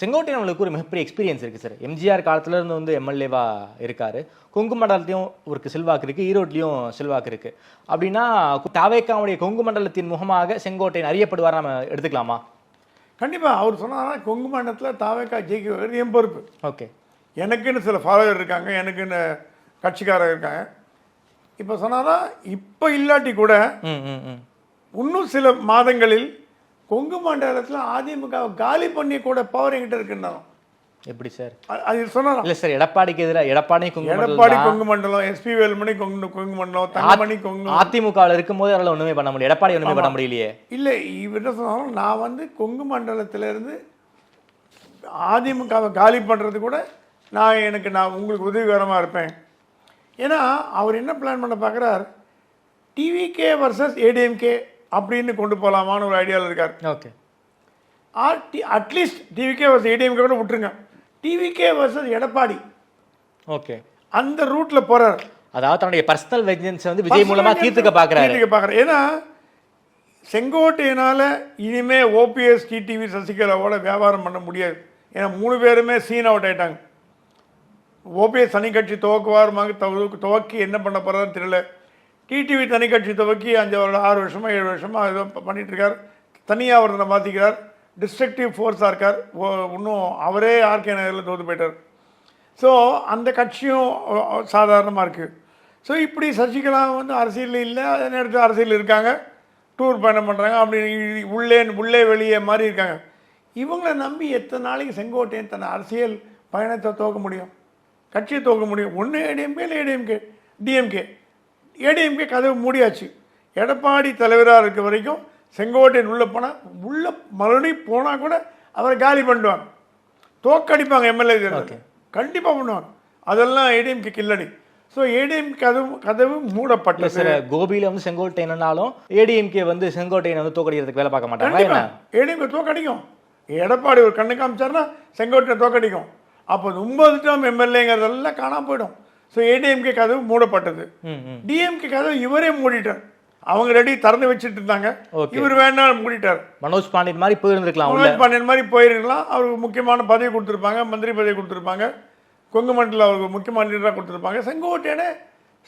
செங்கோட்டையன் அவங்களுக்கு ஒரு மிகப்பெரிய எக்ஸ்பீரியன்ஸ் இருக்குது சார். எம்ஜிஆர் காலத்துலேருந்து வந்து எம்எல்ஏவா இருக்கார். கொங்கு மண்டலத்தையும் ஒரு செல்வாக்கு இருக்குது, ஈரோட்லேயும் செல்வாக்கு இருக்குது. அப்படின்னா தாவேக்காவுடைய கொங்கு மண்டலத்தின் முகமாக செங்கோட்டையன் அறியப்படுவார் நம்ம எடுத்துக்கலாமா? கண்டிப்பாக. அவர் சொன்னாங்கன்னா கொங்கு மண்டலத்தில் தாவேக்கா ஜெயிக்க என் பொறுப்பு. ஓகே, எனக்குன்னு சில ஃபாலோவர் இருக்காங்க, எனக்குன்னு கட்சிக்காரர் இருக்காங்க. இப்போ சொன்னாதான் இப்போ இல்லாட்டி கூட இன்னும் சில மாதங்களில் கொங்கு மண்டலத்தில் அதிமுக காலி பண்ணி கூட பவர் என்கிட்ட இருக்குன்னாலும். எப்படி சார் அது சொன்னாலும் இல்லை சார், எடப்பாடிக்கு எதிராக எடப்பாடி கொங்கு மண்டலம், எஸ்பி வேலுமணி கொங்கு மண்டலம், தங்கமணி கொங்கு. அதிமுகவில் இருக்கும்போது அதெல்லாம் ஒன்றுமே பண்ண முடியும், எடப்பாடி ஒன்றுமே பண்ண முடியலையே. இல்லை, இவர் என்ன சொன்னாலும் நான் வந்து கொங்கு மண்டலத்திலேருந்து அதிமுகவை காலி பண்ணுறது கூட நான் உங்களுக்கு உதவிகரமாக இருப்பேன். ஏன்னா அவர் என்ன பிளான் பண்ண பார்க்குறார், டிவிகே வர்சஸ் ஏடிஎம்கே அப்படின்னு கொண்டு போகலாமான்னு ஒரு ஐடியாவில் இருக்கார். Okay, at least TVK versus ADMK கூட விட்டுருங்க, டிவிகே வர்சஸ் எடப்பாடி, ஓகே, அந்த ரூட்ல போறார். அதாவது தன்னுடைய பர்சனல் வெஞ்சன்ஸ் வந்து விஜய் மூலமா தீர்த்துக்க பார்க்குறாரு. ஏன்னா செங்கோட்டையனால இனிமே ஓபிஎஸ், டிடிவி, சசிகலாவோட வியாபாரம் பண்ண முடியாது. ஏன்னா 3 பேருமே சீன் அவுட் ஆயிட்டாங்க. ஓபிஎஸ் தனி கட்சி துவக்கி என்ன பண்ண போறாருன்னு தெரியல. டிடிவி தனி கட்சி துவக்கி 6 வருஷமா 7 வருஷமா ஏதோ பண்ணிட்டு இருக்கார். தனியாக அவரை மாற்றிக்கிறார், டிஸ்ட்ரக்டிவ் ஃபோர்ஸாக இருக்கார். இன்னும் அவரே ஆர்கே நகரில் தோற்று போயிட்டார். ஸோ அந்த கட்சியும் சாதாரணமாக இருக்குது. ஸோ இப்படி சசிகலா வந்து அரசியல் இல்லை, அதே நேரத்தில் அரசியல் இருக்காங்க, டூர் பயணம் பண்ணுறாங்க, அப்படி உள்ளே வெளியே மாதிரி இருக்காங்க. இவங்களை நம்பி எத்தனை நாளைக்கு செங்கோட்டையன் தன் அரசியல் பயணத்தை துவக்க முடியும், கட்சியை துவக்க முடியும்? ஒன்று ஏடிஎம்கே, இல்லை டிஎம்கே. ஏடிஎம்கே கதவு மூடியாச்சு. எடப்பாடி தலைவராக இருக்க வரைக்கும் செங்கோட்டையன் உள்ளே போனால் மறுபடியும் போனால் கூட அவரை காலி பண்ணுவாங்க, தோக்கடிப்பாங்க. எம்எல்ஏ கண்டிப்பாக பண்ணுவாங்க. அதெல்லாம் ஏடிஎம்கே கில்லடி. ஸோ ஏடிஎம் கதவு மூடப்பட்டது. சார், கோபியில் வந்து செங்கோட்டையனாலும் ஏடிஎம்கே வந்து செங்கோட்டையனை வந்து தோக்கடிக்கிறதுக்கு வேலை பார்க்க மாட்டாங்க. ஏடிஎம்கே தோக்கடிக்கும். எடப்பாடி ஒரு கண்ணு காமிச்சார்னா செங்கோட்டையனை தோக்கடிக்கும். அப்போ 9 டேர்ம் எம்எல்ஏங்கிறதெல்லாம் காணாம போயிடும். ஸோ ஏடிஎம்கே கதவு மூடப்பட்டது. டிஎம்கே கதவு இவரே மூடிட்டார். அவங்க ரெடி திறந்து வச்சுட்டு இருந்தாங்க, இவர் வேணாலும் மூடிட்டார். மனோஜ் பாண்டியன் மாதிரி போயிருந்திருக்கலாம், மனோஜ் பாண்டியன் மாதிரி போயிருக்கலாம். அவருக்கு முக்கியமான பதவி கொடுத்துருப்பாங்க, மந்திரி பதவி கொடுத்துருப்பாங்க, கொங்கு மண்டல அவருக்கு முக்கியமான லீடராக கொடுத்துருப்பாங்க. செங்கோட்டையனை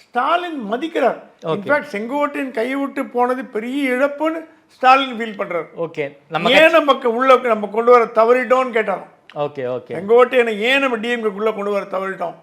ஸ்டாலின் மதிக்கிறார். இன்ஃபேக்ட் செங்கோட்டையன் கையை விட்டு போனது பெரிய இழப்புன்னு ஸ்டாலின் ஃபீல் பண்றாரு. ஓகே, ஏன் நம்ம கொண்டு வர தவறிட்டோம்னு கேட்டாராம். ஓகே, ஓகே, செங்கோட்டையனை ஏன் நம்ம டிஎம்கே கொண்டு வர தவறிட்டோம்?